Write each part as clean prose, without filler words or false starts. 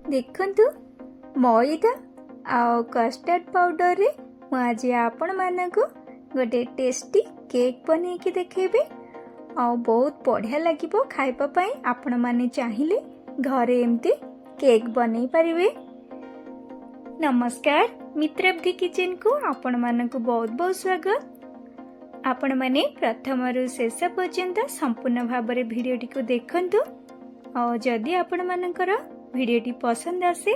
देखंतु मैदा आउ custard powder रे आज आपण मानक गोटे टेस्टी केक बने के देखेबे आ बहुत बढ़िया लगिबो खाइबा पई। आपण माने चाहिए घरे एमती केक बनै परिवे। नमस्कार मित्रब्धि किचन को आपण मानक बहुत बहुत स्वागत। आपण माने प्रथम रु शेष पर्यंत संपूर्ण भाव में भिडियोटी को देखंतु और जदि आपण मानकर भिडियोटी पसंद आसे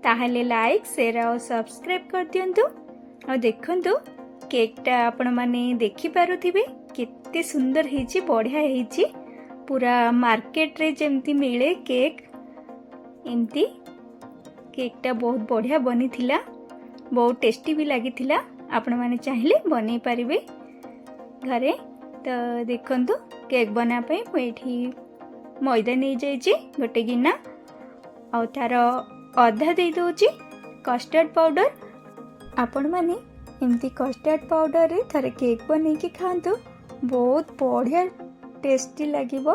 ताहले लाइक शेयर और सब्सक्राइब कर दियंतु। और देखंतु केकटा आपण माने देखि पारुथिबे केते सुंदर हेची, बढ़िया हेची। पूरा मार्केट रे जेमती मिले केक एमती केकटा बहुत बढ़िया बनी थिला, बहुत टेस्टी भी लगी थिला। आपण माने चाहिए बनै पारिबे घरे। तो देखंतु केक बना पे एठी मैदा नहीं जाइए गोटे गिना और तार अधा दे दूची कस्टर्ड पाउडर। आपण माने एमती कस्टर्ड पाउडर रे थरे केक बनै के खांतु, बहुत बढ़िया टेस्टी लागिबो।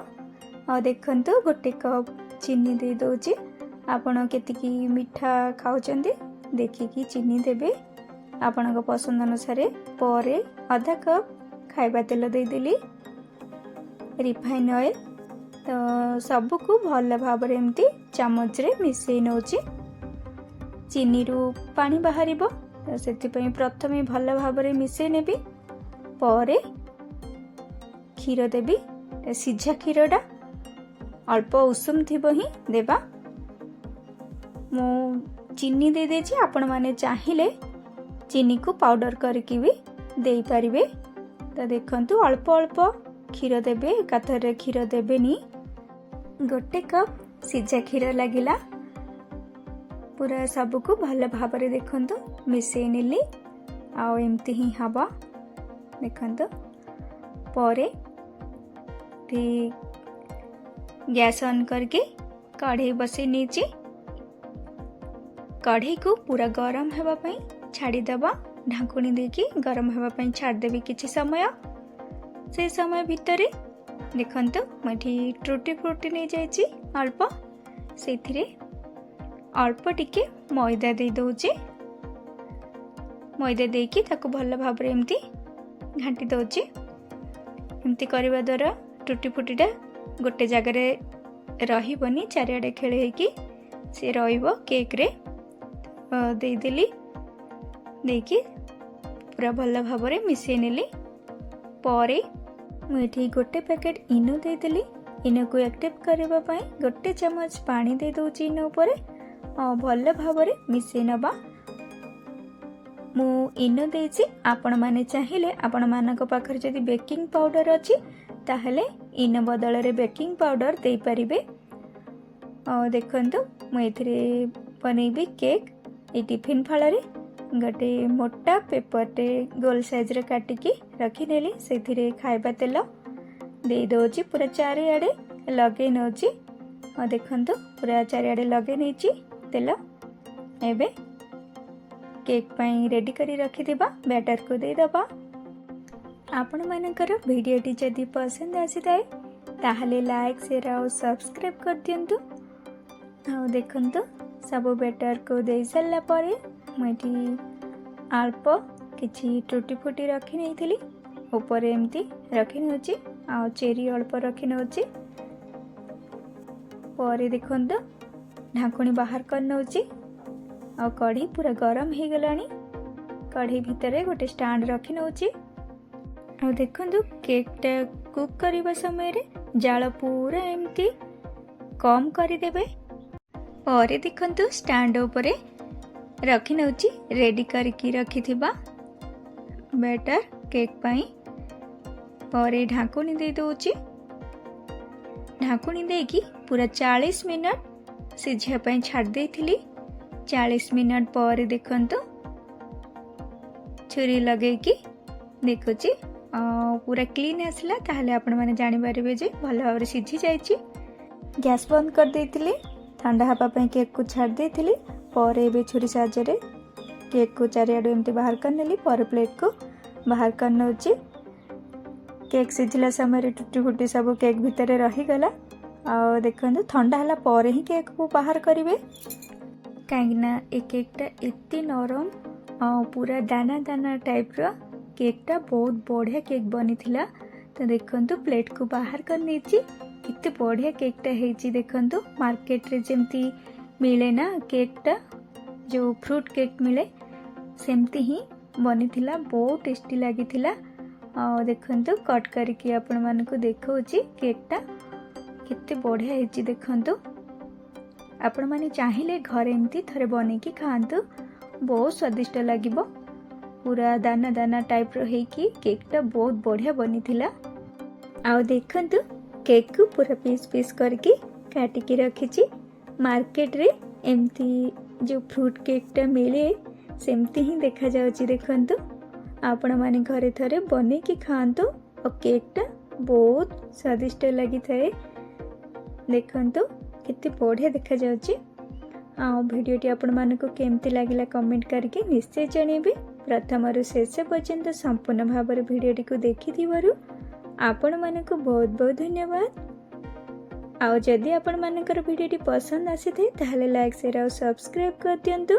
और देखंतु गोटे कप चीनी दे दूची। आपण केतिकी मिठा खाउचंदी देखिकी चीनी देबे आपणक पसंद अनुसार। परे आधा कप खाइबा तेल दे देली, रिफाइन ऑयल। तो सबको भल भाव एमती चामच रे मिसई नौची। चीनी रु पानी बाहरिबो तो सेतिपई प्रथमे भल भाव में मिसई नेबी। परे क्षीर देबी, सिझा क्षीरटा अल्प उषुम थिबो ही देबा। मो चीनी दे देछि, आपण माने चाहिए चीनी को पाउडर करके भी दे पारिबे। तो देखंतु अल्प अल्प क्षीर देबे, एकाथरे क्षीर देबेनी। गोटे कप सिझा क्षीर लागिला। पूरा सबको भल भाव में देखंतु मिसई नेली आउ एमती ही हबा। देखंतु परे गैस ऑन करके कढ़ाई बसई नीचे। कढ़ाई को पूरा गरम हेबा पई छाड़ी देबा। ढाकुणी देकी गरम हेबा पई छाड़ देबी किछि समय। से समय भितरे देखंतु मठी ट्रुटी फ्रूटी नहीं जाइछि अल्प, सेथिरे अल्प टिके मैदा दे दउछि। मैदा देकी ताको भल भाव रे एमती घांटी दउछि। एमती करबा द्वारा ट्रुटी फ्रूटीटा गोटे जगह रे रहिबनी, चारिआडे खेळे की से रहिबो केक रे। दे देली, देकी पूरा भल भाव में मिसई नेली। परे मुझे गोटे पैकेट इनो दे देली। इनो को एक्टिव करबा पई गोटे चम्मच पानी दे दउची इनो ऊपर। भल भाव में मिसई नबा। मु इनो देछि, आपण माने चाहिए आपण मानक पाखर जदि बेकिंग पाउडर अछि ताहले इनो बदल रे बेकिंग पाउडर दे परिबे। देखंतु मु एथिरे बनेबी केक। ये टिफिन फल गोटे मोटा पेपर टे गोल साइज रे काटिकी रखी नेली। से खाइबा तेल दे दउची, पूरा चारिआडे लगे नउची। और देखंतु पूरा चारिआडे लगे नेची तेल। एबे केक पई रेडी करी रखी देबा। बैटर को दे दबा। आपण मानकर वीडियोटी जदि पसंद आसी थाए ताहले लाइक शेयर और सब्सक्राइब कर दियंतु। आ देखंतु सब बैटर को दे सारा पर मुझे अल्प किछि टूटी फूटी रखी नहीं थी। ऊपर एमती रखी नउची आ चेरी अल्प रखी नउची। पर देखंतु ढाकुणी बाहर कर नउची। आ कढ़ी पूरा गरम हो गलानी। कढ़ी भितर गोटे स्टैंड रखी नउची। आ देखंतु केकटा कुक करबा समय रे जाल पूरा एमती कम करी देबे। और देखंतु स्टैंड ऊपर रखी नउची रेडी करके रखी थिबा बैटर केक पाई। और ढाकुणी दे दउची। ढाकुणी देकी पूरा 40 मिनट सिझा पई छाड़ देथिली। 40 मिनट पर देखंतु छुरी लगे की देखुची पूरा क्लीन आसला। ताहले आपण माने जानि पारिबे जे भल भाव रे सिझी जाइची। गैस बंद कर देथिली। ठंडा हवा पे केक को छाड़ देथिली। पर एबे छुरी साहाय्य केक को चारिआडे एमती बाहर कर नेली। पर प्लेट को बाहर कर नउची। केक सिझिला समय टूटी फूटी सब केक भितर रही गला। ଆଉ ଦେଖନ୍ତୁ ଥଣ୍ଡା ହେଲା ପରେ ହିଁ କେକ୍କୁ ବାହାର କରିବେ, କାହିଁକିନା ଏ କେକ୍ଟା ଏତେ ନରମ ଆଉ ପୁରା ଦାନା ଦାନା ଟାଇପ୍ର କେକ୍ଟା ବହୁତ ବଢ଼ିଆ କେକ୍ ବନିଥିଲା। ତ ଦେଖନ୍ତୁ ପ୍ଲେଟ୍କୁ ବାହାର କରିନେଇଛି। କେତେ ବଢ଼ିଆ କେକ୍ଟା ହେଇଛି ଦେଖନ୍ତୁ। ମାର୍କେଟରେ ଯେମିତି ମିଳେ ନା କେକ୍ଟା, ଯେଉଁ ଫ୍ରୁଟ୍ କେକ୍ ମିଳେ, ସେମିତି ହିଁ ବନିଥିଲା। ବହୁତ ଟେଷ୍ଟି ଲାଗିଥିଲା। ଆଉ ଦେଖନ୍ତୁ କଟ୍ କରିକି ଆପଣମାନଙ୍କୁ ଦେଖାଉଛି କେକ୍ଟା କେତେ ବଢ଼ିଆ ହେଇଛି ଦେଖନ୍ତୁ। ଆପଣମାନେ ଚାହିଁଲେ ଘରେ ଏମିତି ଥରେ ବନେଇକି ଖାଆନ୍ତୁ, ବହୁତ ସ୍ୱାଦିଷ୍ଟ ଲାଗିବ। ପୁରା ଦାନା ଦାନା ଟାଇପ୍ର ହେଇକି କେକ୍ଟା ବହୁତ ବଢ଼ିଆ ବନିଥିଲା। ଆଉ ଦେଖନ୍ତୁ କେକ୍କୁ ପୁରା ପିସ୍ ପିସ୍ କରିକି କାଟିକି ରଖିଛି। ମାର୍କେଟରେ ଏମିତି ଯେଉଁ ଫ୍ରୁଟ୍ କେକ୍ଟା ମିଳେ ସେମିତି ହିଁ ଦେଖାଯାଉଛି ଦେଖନ୍ତୁ। ଆପଣମାନେ ଘରେ ଥରେ ବନେଇକି ଖାଆନ୍ତୁ। ଆଉ କେକ୍ଟା ବହୁତ ସ୍ୱାଦିଷ୍ଟ ଲାଗିଥାଏ ଦେଖନ୍ତୁ, କେତେ ବଢ଼ିଆ ଦେଖାଯାଉଛି। ଆଉ ଭିଡ଼ିଓଟି ଆପଣମାନଙ୍କୁ କେମିତି ଲାଗିଲା କମେଣ୍ଟ କରିକି ନିଶ୍ଚୟ ଜଣାଇବେ। ପ୍ରଥମରୁ ଶେଷ ପର୍ଯ୍ୟନ୍ତ ସମ୍ପୂର୍ଣ୍ଣ ଭାବରେ ଭିଡ଼ିଓଟିକୁ ଦେଖିଥିବାରୁ ଆପଣମାନଙ୍କୁ ବହୁତ ବହୁତ ଧନ୍ୟବାଦ। ଆଉ ଯଦି ଆପଣମାନଙ୍କର ଭିଡ଼ିଓଟି ପସନ୍ଦ ଆସିଥାଏ ତାହେଲେ ଲାଇକ୍, ସେୟାର ଆଉ ସବସ୍କ୍ରାଇବ୍ କରିଦିଅନ୍ତୁ।